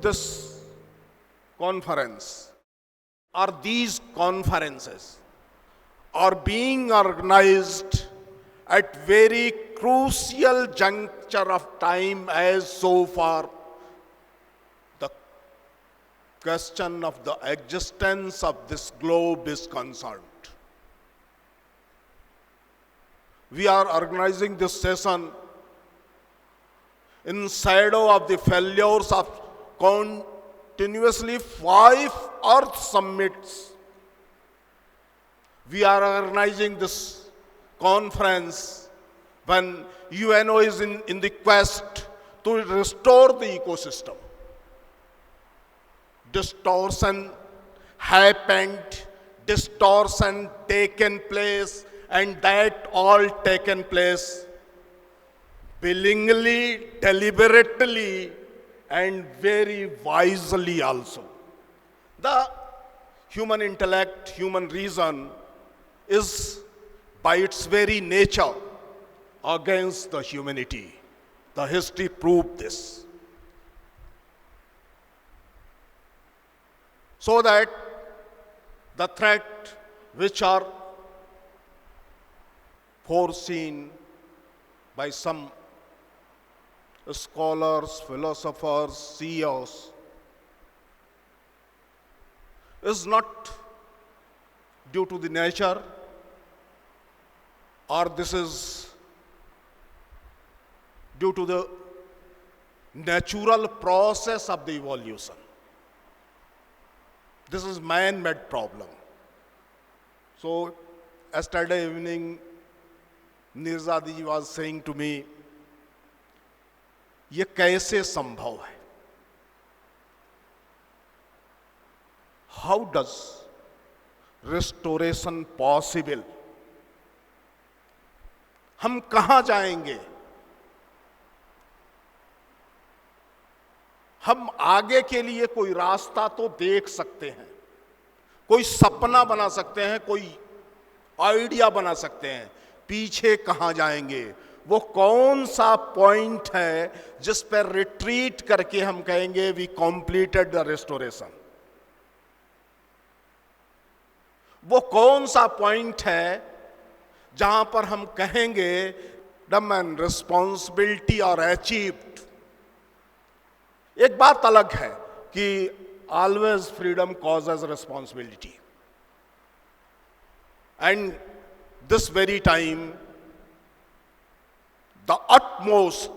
this conference or these conferences are being organized at very crucial juncture of time, as so far the question of the existence of this globe is concerned. We are organizing this session in shadow of the failures of continuously 5 Earth summits. We are organizing this conference when UNO is in the quest to restore the ecosystem. Distortion happened, distortion taken place, and that all taken place willingly, deliberately, and very wisely also. The human intellect, human reason is by its very nature against the humanity. The history proved this. So that the threat which are foreseen by some scholars, philosophers, CEOs is not due to the nature, or this is due to the natural process of the evolution. This is man-made problem. So yesterday evening, Nirzadi was saying to me, ये कैसे संभव है? How does restoration possible? हम कहां जाएंगे? हम आगे के लिए कोई रास्ता तो देख सकते हैं, कोई सपना बना सकते हैं, कोई आइडिया बना सकते हैं, पीछे कहां जाएंगे? वो कौन सा पॉइंट है जिस पर रिट्रीट करके हम कहेंगे वी कंप्लीटेड द रेस्टोरेशन? वो कौन सा पॉइंट है जहां पर हम कहेंगे डम एंड रिस्पॉन्सिबिलिटी और अचीव्ड? एक बात अलग है कि always freedom causes responsibility, and this very time the utmost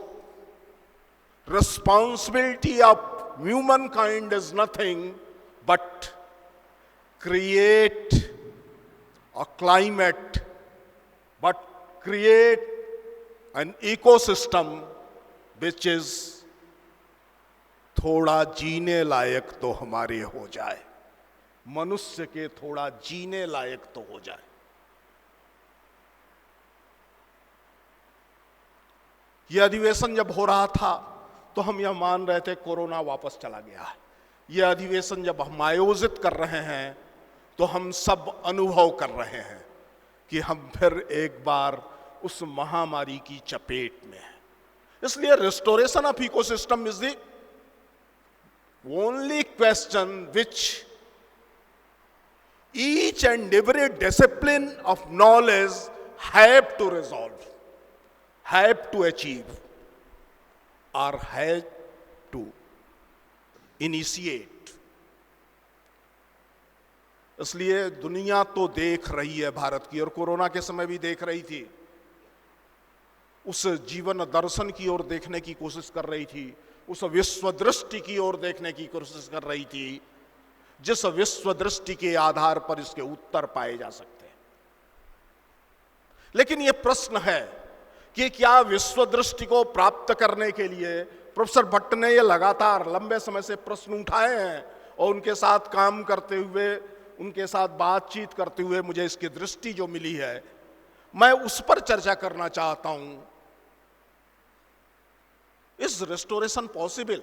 responsibility of humankind is nothing but create a climate, but create an ecosystem which is थोड़ा जीने लायक तो हमारे हो जाए, मनुष्य के थोड़ा जीने लायक तो हो जाए। यह अधिवेशन जब हो रहा था तो हम यह मान रहे थे कोरोना वापस चला गया है। यह अधिवेशन जब हम आयोजित कर रहे हैं तो हम सब अनुभव कर रहे हैं कि हम फिर एक बार उस महामारी की चपेट में हैं। इसलिए restoration of ecosystem is the only question which each and every discipline of knowledge have to resolve, have to achieve, or have to initiate. इसलिए दुनिया तो देख रही है भारत की, और कोरोना के समय भी देख रही थी, उस जीवन दर्शन की ओर देखने की कोशिश कर रही थी, उस विश्व दृष्टि की ओर देखने की कोशिश कर रही थी जिस विश्व दृष्टि के आधार पर इसके उत्तर पाए जा सकते हैं। लेकिन यह प्रश्न है कि क्या विश्व दृष्टि को प्राप्त करने के लिए प्रोफेसर भट्ट ने ये लगातार लंबे समय से प्रश्न उठाए हैं, और उनके साथ काम करते हुए, उनके साथ बातचीत करते हुए मुझे इसकी दृष्टि जो मिली है, मैं उस पर चर्चा करना चाहता हूं। Is restoration possible?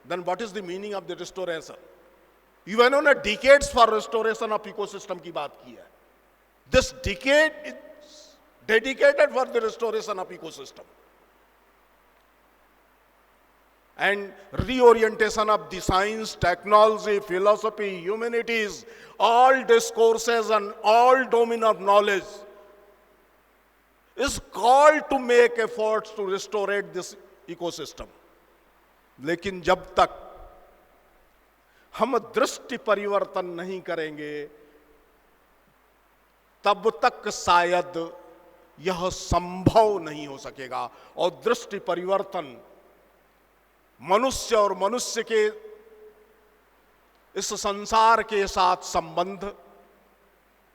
Then what is the meaning of the restoration? UNO ने decades for restoration of ecosystem की बात की है। This decade is dedicated for the restoration of ecosystem. and reorientation of the science, technology, philosophy, humanities, all discourses and all domain of knowledge is called to make efforts to restore this ecosystem. लेकिन जब तक हम दृष्टि परिवर्तन नहीं करेंगे तब तक शायद यह संभव नहीं हो सकेगा। और दृष्टि परिवर्तन मनुष्य और मनुष्य के इस संसार के साथ संबंध,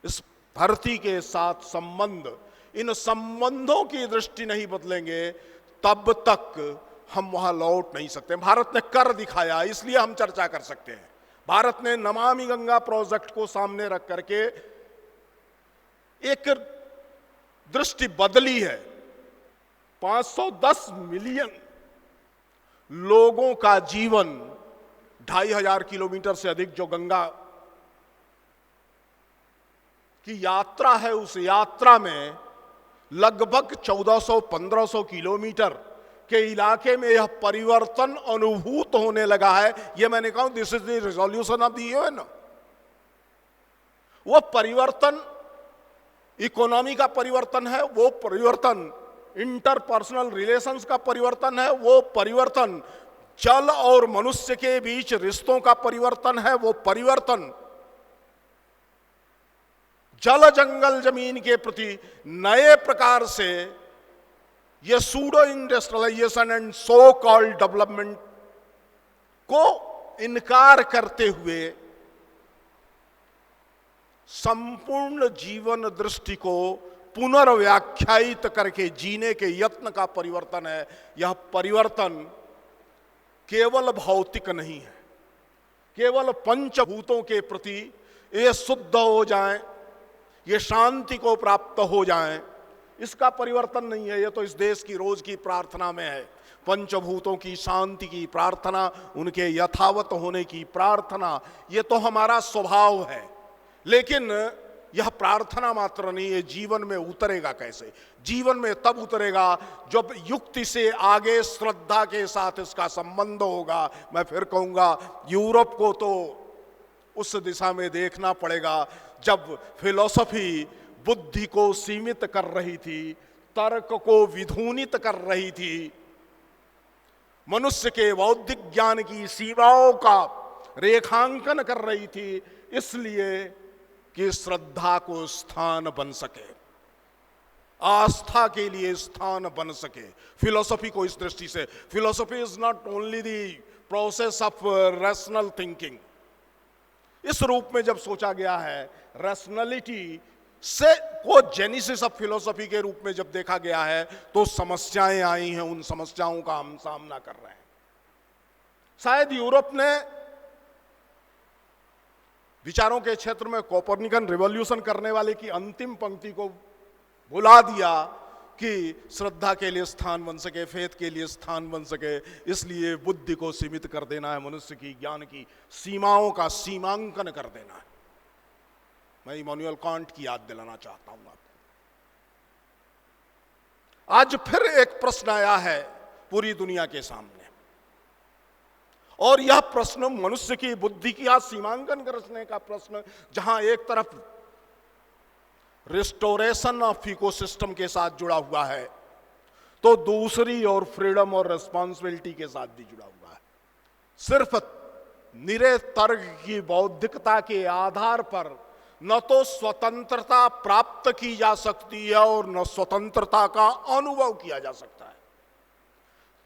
इस धरती के साथ संबंध, इन संबंधों की दृष्टि नहीं बदलेंगे तब तक हम वहां लौट नहीं सकते। भारत ने कर दिखाया, इसलिए हम चर्चा कर सकते हैं। भारत ने नमामि गंगा प्रोजेक्ट को सामने रख करके एक दृष्टि बदली है। 510 मिलियन लोगों का जीवन 2500 किलोमीटर से अधिक जो गंगा की यात्रा है, उस यात्रा में लगभग 1400-1500 किलोमीटर के इलाके में यह परिवर्तन अनुभूत होने लगा है। यह मैंने कहा this is the resolution of the UN. वो परिवर्तन इकोनॉमी का परिवर्तन है, वो परिवर्तन इंटरपर्सनल रिलेशंस का परिवर्तन है, वो परिवर्तन जल और मनुष्य के बीच रिश्तों का परिवर्तन है, वो परिवर्तन जल जंगल जमीन के प्रति नए प्रकार से ये pseudo industrialisation and so called development को इनकार करते हुए संपूर्ण जीवन दृष्टि को पुनर्व्याख्यायित करके जीने के यत्न का परिवर्तन है। यह परिवर्तन केवल भौतिक नहीं है, केवल पंचभूतों के प्रति ये शुद्ध हो जाएं, ये शांति को प्राप्त हो जाएं, इसका परिवर्तन नहीं है। ये तो इस देश की रोज की प्रार्थना में है। पंचभूतों की शांति की प्रार्थना, उनके यथावत होने की प्रार्थना, ये तो हमारा स्वभाव है। लेकिन यह प्रार्थना मात्र नहीं है, जीवन में उतरेगा कैसे? जीवन में तब उतरेगा जब युक्ति से आगे श्रद्धा के साथ इसका संबंध होगा। मैं फिर कहूंगा यूरोप को तो उस दिशा में देखना पड़ेगा जब फिलॉसफी बुद्धि को सीमित कर रही थी, तर्क को विधूनित कर रही थी, मनुष्य के बौद्धिक ज्ञान की सीमाओं का रेखांकन कर रही थी, इसलिए कि श्रद्धा को स्थान बन सके, आस्था के लिए स्थान बन सके। फिलॉसफी को इस दृष्टि से, philosophy is not only the process of rational thinking. इस रूप में जब सोचा गया है, रैशनलिटी से को जेनेसिस ऑफ फिलॉसफी के रूप में जब देखा गया है, तो समस्याएं आई हैं, उन समस्याओं का हम सामना कर रहे हैं। शायद यूरोप ने विचारों के क्षेत्र में कोपरनिकन रिवॉल्यूशन करने वाले की अंतिम पंक्ति को भुला दिया कि श्रद्धा के लिए स्थान बन सके, फेथ के लिए स्थान बन सके, इसलिए बुद्धि को सीमित कर देना है, मनुष्य की ज्ञान की सीमाओं का सीमांकन कर देना है। मैं इमैनुअल कांट की याद दिलाना चाहता हूं आपको। आज फिर एक प्रश्न आया है पूरी दुनिया के सामने, और यह प्रश्न मनुष्य की बुद्धि की आज सीमांकन करने का प्रश्न, जहां एक तरफ रिस्टोरेशन ऑफ इकोसिस्टम के साथ जुड़ा हुआ है, तो दूसरी ओर फ्रीडम और रिस्पॉन्सिबिलिटी के साथ भी जुड़ा हुआ है। सिर्फ निरे तर्क की बौद्धिकता के आधार पर न तो स्वतंत्रता प्राप्त की जा सकती है और न स्वतंत्रता का अनुभव किया जा सकता है।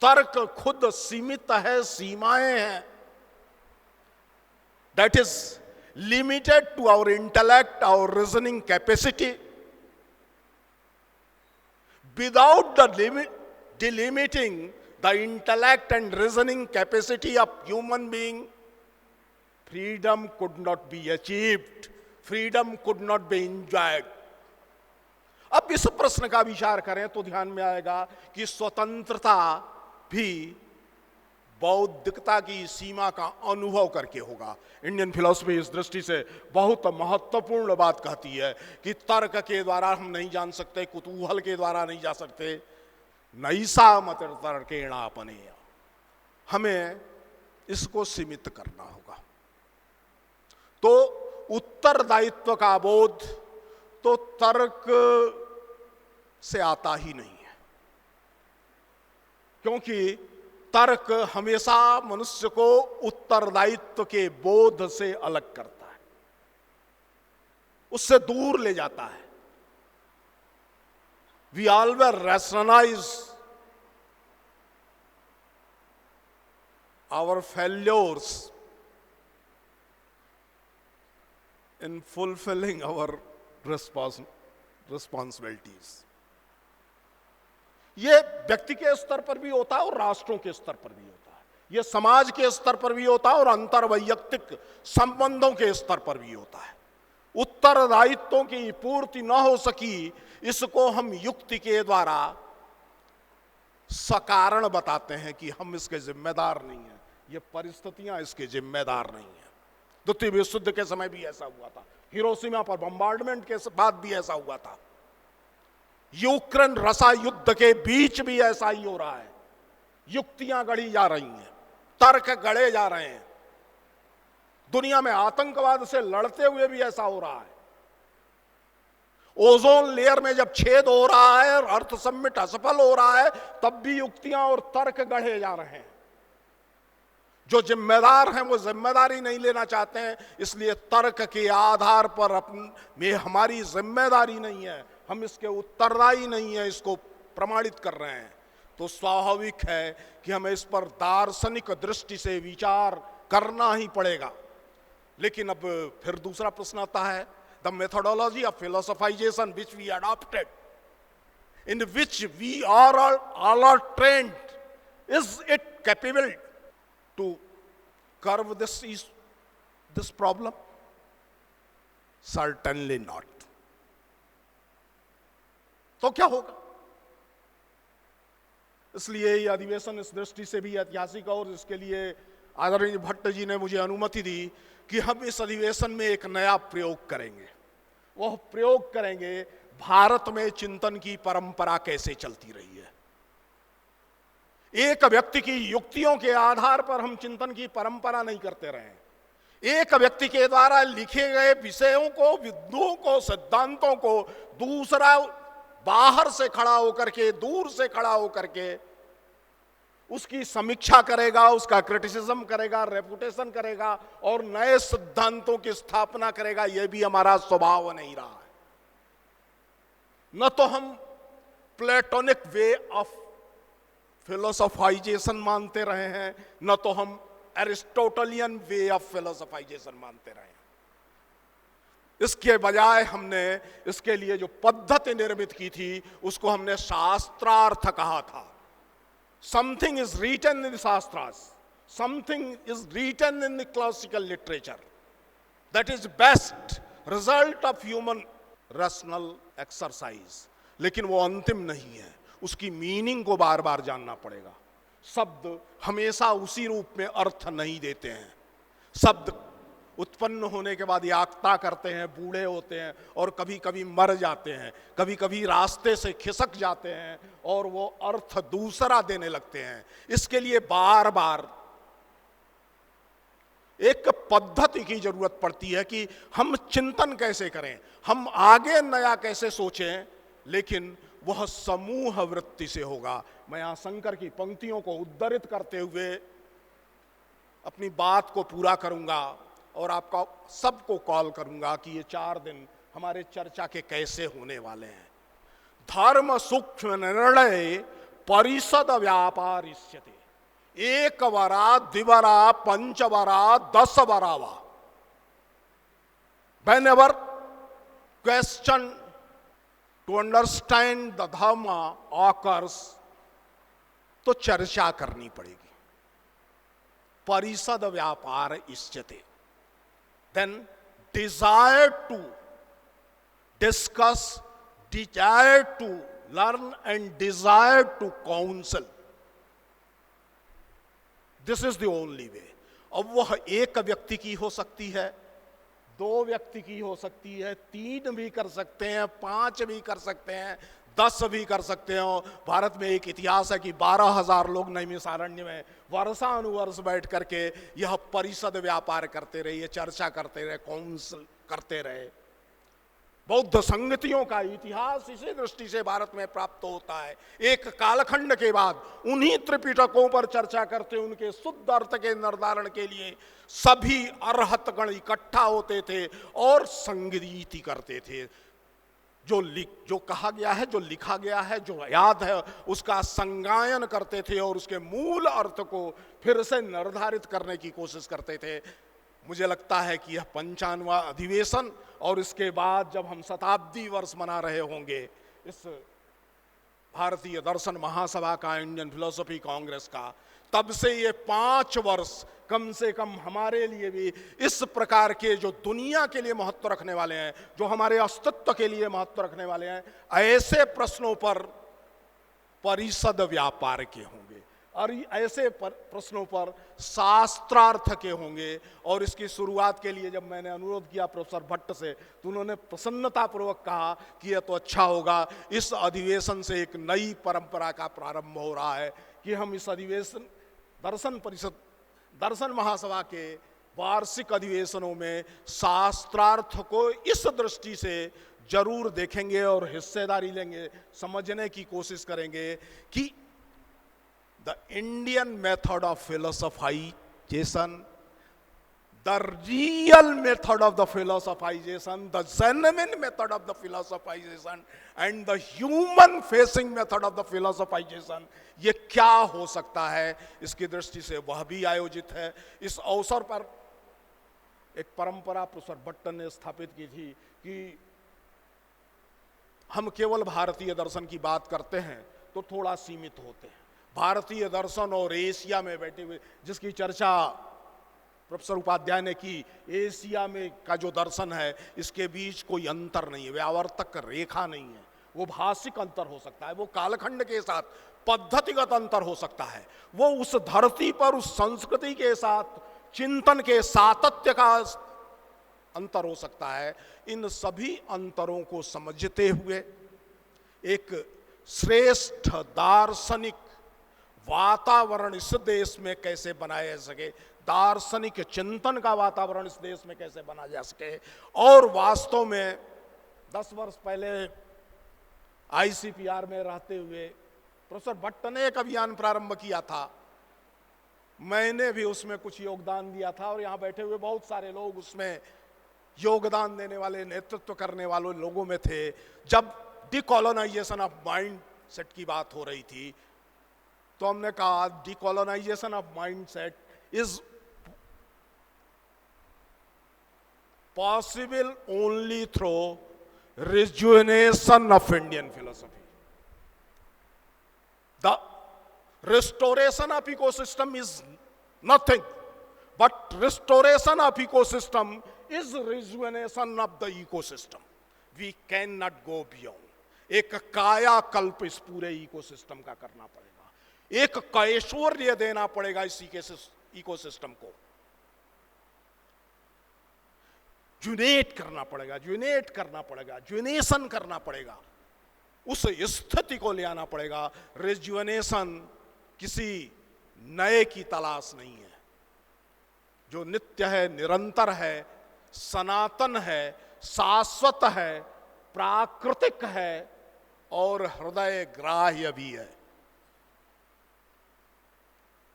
तर्क खुद सीमित है, सीमाएं हैं। That is limited to our intellect, our reasoning capacity. Without the delimiting the intellect and reasoning capacity of human being, freedom could not be achieved. Freedom could not be enjoyed. अब इस प्रश्न का विचार करें तो ध्यान में आएगा कि स्वतंत्रता भी बौद्धिकता की सीमा का अनुभव करके होगा। इंडियन फिलॉसफी इस दृष्टि से बहुत महत्वपूर्ण बात कहती है कि तर्क के द्वारा हम नहीं जान सकते, कुतूहल के द्वारा नहीं जा सकते। नैसा मत तर्केण आपने, हमें इसको सीमित करना होगा। तो उत्तरदायित्व का बोध तो तर्क से आता ही नहीं है, क्योंकि तर्क हमेशा मनुष्य को उत्तरदायित्व के बोध से अलग करता है, उससे दूर ले जाता है। We always rationalise our failures in fulfilling our responsibilities। ये व्यक्ति के स्तर पर भी होता है और राष्ट्रों के स्तर पर भी होता है, ये समाज के स्तर पर भी होता है और अंतर्वैयक्तिक संबंधों के स्तर पर भी होता है। उत्तरदायित्वों की पूर्ति न हो सकी, इसको हम युक्ति के द्वारा सकारण बताते हैं कि हम इसके जिम्मेदार नहीं हैं, ये परिस्थितियां इसके जिम्मेदार नहीं हैं। द्वितीय विश्व युद्ध के समय भी ऐसा हुआ था, हिरोशिमा पर बम्बार्डमेंट के बाद भी ऐसा हुआ था, यूक्रेन रसा युद्ध के बीच भी ऐसा ही हो रहा है। युक्तियां गढ़ी जा रही हैं, तर्क गढ़े जा रहे हैं। दुनिया में आतंकवाद से लड़ते हुए भी ऐसा हो रहा है। ओजोन लेयर में जब छेद हो रहा है और अर्थ समिट असफल हो रहा है, तब भी युक्तियां और तर्क गढ़े जा रहे हैं। जो जिम्मेदार हैं वो जिम्मेदारी नहीं लेना चाहते हैं, इसलिए तर्क के आधार पर में हमारी जिम्मेदारी नहीं है, हम इसके उत्तरदायी नहीं है, इसको प्रमाणित कर रहे हैं। तो स्वाभाविक है कि हमें इस पर दार्शनिक दृष्टि से विचार करना ही पड़ेगा। लेकिन अब फिर दूसरा प्रश्न आता है, the methodology of philosophisation which we adopted, in which we are all trained, is it capable to curb this problem? Certainly not. तो क्या होगा? इसलिए ये अधिवेशन इस दृष्टि से भी ऐतिहासिक है, और इसके लिए आदरणीय भट्ट जी ने मुझे अनुमति दी कि हम इस अधिवेशन में एक नया प्रयोग करेंगे। वह प्रयोग करेंगे भारत में चिंतन की परंपरा कैसे चलती रही है। एक व्यक्ति की युक्तियों के आधार पर हम चिंतन की परंपरा नहीं करते रहे। एक व्यक्ति के द्वारा लिखे गए विषयों को, विद्वाओं को, सिद्धांतों को दूसरा बाहर से खड़ा होकर के, दूर से खड़ा होकर के उसकी समीक्षा करेगा, उसका क्रिटिसिज्म करेगा, रेपुटेशन करेगा और नए सिद्धांतों की स्थापना करेगा। यह भी हमारा स्वभाव नहीं रहा है। न तो हम प्लेटोनिक वे ऑफ फिलोसोफाइजेशन मानते रहे हैं, न तो हम एरिस्टोटलियन वे ऑफ फिलोसोफाइजेशन मानते रहे हैं। इसके बजाय हमने इसके लिए जो पद्धति निर्मित की थी उसको हमने शास्त्रार्थ कहा था। Something is written in shastras, something is written in the classical literature, that is best result of human rational exercise. लेकिन वो अंतिम नहीं है, उसकी मीनिंग को बार बार जानना पड़ेगा। शब्द हमेशा उसी रूप में अर्थ नहीं देते हैं। शब्द उत्पन्न होने के बाद याक्ता करते हैं, बूढ़े होते हैं और कभी कभी मर जाते हैं, कभी कभी रास्ते से खिसक जाते हैं और वो अर्थ दूसरा देने लगते हैं। इसके लिए बार बार एक पद्धति की जरूरत पड़ती है कि हम चिंतन कैसे करें, हम आगे नया कैसे सोचें, लेकिन वह समूह वृत्ति से होगा। मैं यहां शंकर की पंक्तियों को उद्धृत करते हुए अपनी बात को पूरा करूंगा और आपका सबको कॉल करूंगा कि ये 4 दिन हमारे चर्चा के कैसे होने वाले हैं। धर्म सूक्ष्म निर्णय परिषद व्यापारिष्यते, 1 वरा, 2 वरा, 5 वरा, 10 वरावा। Whenever question to understand the dharma occurs, तो चर्चा करनी पड़ेगी। परिषद व्यापार इष्यते, then desire to discuss, desire to learn and desire to counsel, this is the only way। अब वह एक व्यक्ति की हो सकती है, 2 व्यक्ति की हो सकती है, 3 भी कर सकते हैं, 5 भी कर सकते हैं, 10 भी कर सकते हो। भारत में एक इतिहास है कि 12,000 लोग नैमिषारण्य में वर्षानुवर्ष बैठ करके यह परिषद व्यापार करते रहे, ये चर्चा करते रहे, काउंसिल करते रहे। बौद्ध संगतियों का इतिहास इसी दृष्टि से भारत में प्राप्त होता है। एक कालखंड के बाद उन्हीं त्रिपिटकों पर चर्चा करते, उनके शुद्ध अर्थ के निर्धारण के लिए सभी अरहतगण इकट्ठा होते थे और संगीति करते थे। जो कहा गया है, जो लिखा गया है, जो याद है, उसका संगायन करते थे और उसके मूल अर्थ को फिर से निर्धारित करने की कोशिश करते थे। मुझे लगता है कि यह 95वां अधिवेशन और इसके बाद जब हम शताब्दी वर्ष मना रहे होंगे इस भारतीय दर्शन महासभा का, इंडियन फिलोसफी कांग्रेस का, तब से ये 5 वर्ष कम से कम हमारे लिए भी इस प्रकार के जो दुनिया के लिए महत्व रखने वाले हैं, जो हमारे अस्तित्व के लिए महत्व रखने वाले हैं, ऐसे प्रश्नों पर परिषद व्यापार के होंगे और ऐसे प्रश्नों पर शास्त्रार्थ के होंगे। और इसकी शुरुआत के लिए जब मैंने अनुरोध किया प्रोफेसर भट्ट से, तो उन्होंने प्रसन्नतापूर्वक कहा कि यह तो अच्छा होगा, इस अधिवेशन से एक नई परंपरा का प्रारंभ हो रहा है कि हम इस अधिवेशन दर्शन महासभा के वार्षिक अधिवेशनों में शास्त्रार्थ को इस दृष्टि से जरूर देखेंगे और हिस्सेदारी लेंगे, समझने की कोशिश करेंगे कि the Indian method of philosophization, the real method of the philosophization, the genuine method of the philosophization and the human facing method of the philosophization, ये क्या हो सकता है, इसकी दृष्टि से वह भी आयोजित है। इस अवसर पर एक परंपरा प्रोफेसर भट्ट ने स्थापित की थी कि हम केवल भारतीय दर्शन की बात करते हैं तो थोड़ा सीमित होते हैं। भारतीय दर्शन और एशिया में बैठे हुए, जिसकी चर्चा प्रोफेसर उपाध्याय ने की, एशिया में का जो दर्शन है इसके बीच कोई अंतर नहीं है, व्यावर्तक रेखा नहीं है। वो भाषिक अंतर हो सकता है, वो कालखंड के साथ पद्धतिगत अंतर हो सकता है, वो उस धरती पर उस संस्कृति के साथ चिंतन के सातत्य का अंतर हो सकता है। इन सभी अंतरों को समझते हुए एक श्रेष्ठ दार्शनिक वातावरण इस देश में कैसे बनाया जा सके, दार्शनिक चिंतन का वातावरण इस देश में कैसे बनाया जा सके। और वास्तव में 10 वर्ष पहले आईसीपीआर में रहते हुए प्रोफेसर भट्ट ने एक अभियान प्रारंभ किया था, मैंने भी उसमें कुछ योगदान दिया था और यहाँ बैठे हुए बहुत सारे लोग उसमें योगदान देने वाले, नेतृत्व करने वाले लोगों में थे। जब डिकॉलोनाइजेशन ऑफ माइंड सेट की बात हो रही थी तो हमने कहा decolonisation of mind set is possible only through rejuvenation of Indian philosophy. The restoration of ecosystem is nothing but restoration of ecosystem is rejuvenation of the ecosystem. We cannot go beyond. एक कायाकल्प इस पूरे ecosystem का करना पड़ेगा, एक कैशोर्य देना पड़ेगा इस इकोसिस्टम को, जुनेट करना पड़ेगा, जुनेशन करना पड़ेगा, उस स्थिति को ले आना पड़ेगा। रिजुवेनेशन किसी नए की तलाश नहीं है, जो नित्य है, निरंतर है, सनातन है, शाश्वत है, प्राकृतिक है और हृदय ग्राह्य भी है।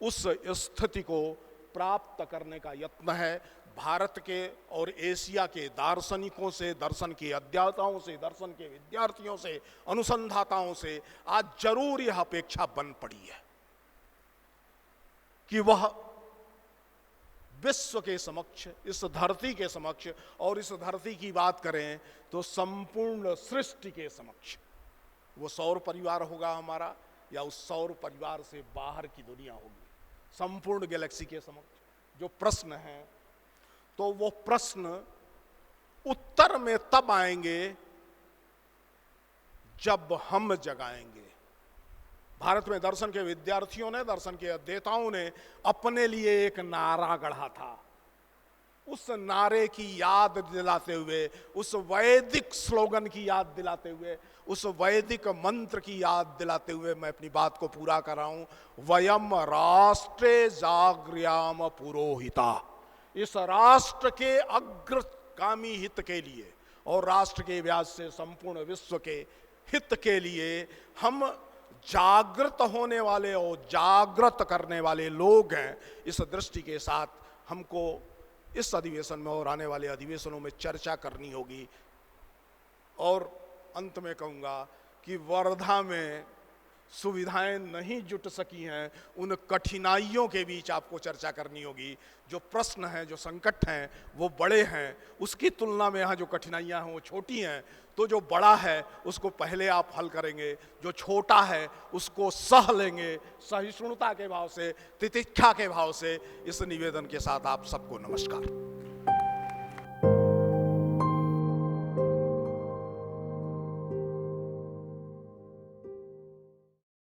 उस स्थिति को प्राप्त करने का यत्न है भारत के और एशिया के दार्शनिकों से, दर्शन के अध्येताओं से, दर्शन के विद्यार्थियों से, अनुसंधाताओं से आज जरूर यह अपेक्षा बन पड़ी है कि वह विश्व के समक्ष, इस धरती के समक्ष, और इस धरती की बात करें तो संपूर्ण सृष्टि के समक्ष, वो सौर परिवार होगा हमारा या उस सौर परिवार से बाहर की दुनिया होगी, संपूर्ण गैलेक्सी के समक्ष जो प्रश्न है, तो वो प्रश्न उत्तर में तब आएंगे जब हम जगाएंगे। भारत में दर्शन के विद्यार्थियों ने, दर्शन के अध्येताओं ने अपने लिए एक नारा गढ़ा था उस नारे की याद दिलाते हुए, उस वैदिक स्लोगन की याद दिलाते हुए, उस वैदिक मंत्र की याद दिलाते हुए मैं अपनी बात को पूरा कर रहा हूं। वयम राष्ट्रे जागृयाम पुरोहिता। इस राष्ट्र के अग्रगामी हित के लिए और राष्ट्र के व्याज से संपूर्ण विश्व के हित के लिए हम जागृत होने वाले और जागृत करने वाले लोग हैं। इस दृष्टि के साथ हमको इस अधिवेशन में और आने वाले अधिवेशनों में चर्चा करनी होगी। और अंत में कहूँगा कि वर्धा में सुविधाएं नहीं जुट सकी हैं, उन कठिनाइयों के बीच आपको चर्चा करनी होगी। जो प्रश्न हैं, जो संकट हैं, वो बड़े हैं, उसकी तुलना में यहाँ जो कठिनाइयाँ हैं वो छोटी हैं। तो जो बड़ा है उसको पहले आप हल करेंगे, जो छोटा है उसको सह लेंगे, सहिष्णुता के भाव से, तितिक्षा के भाव से। इस निवेदन के साथ आप सबको नमस्कार।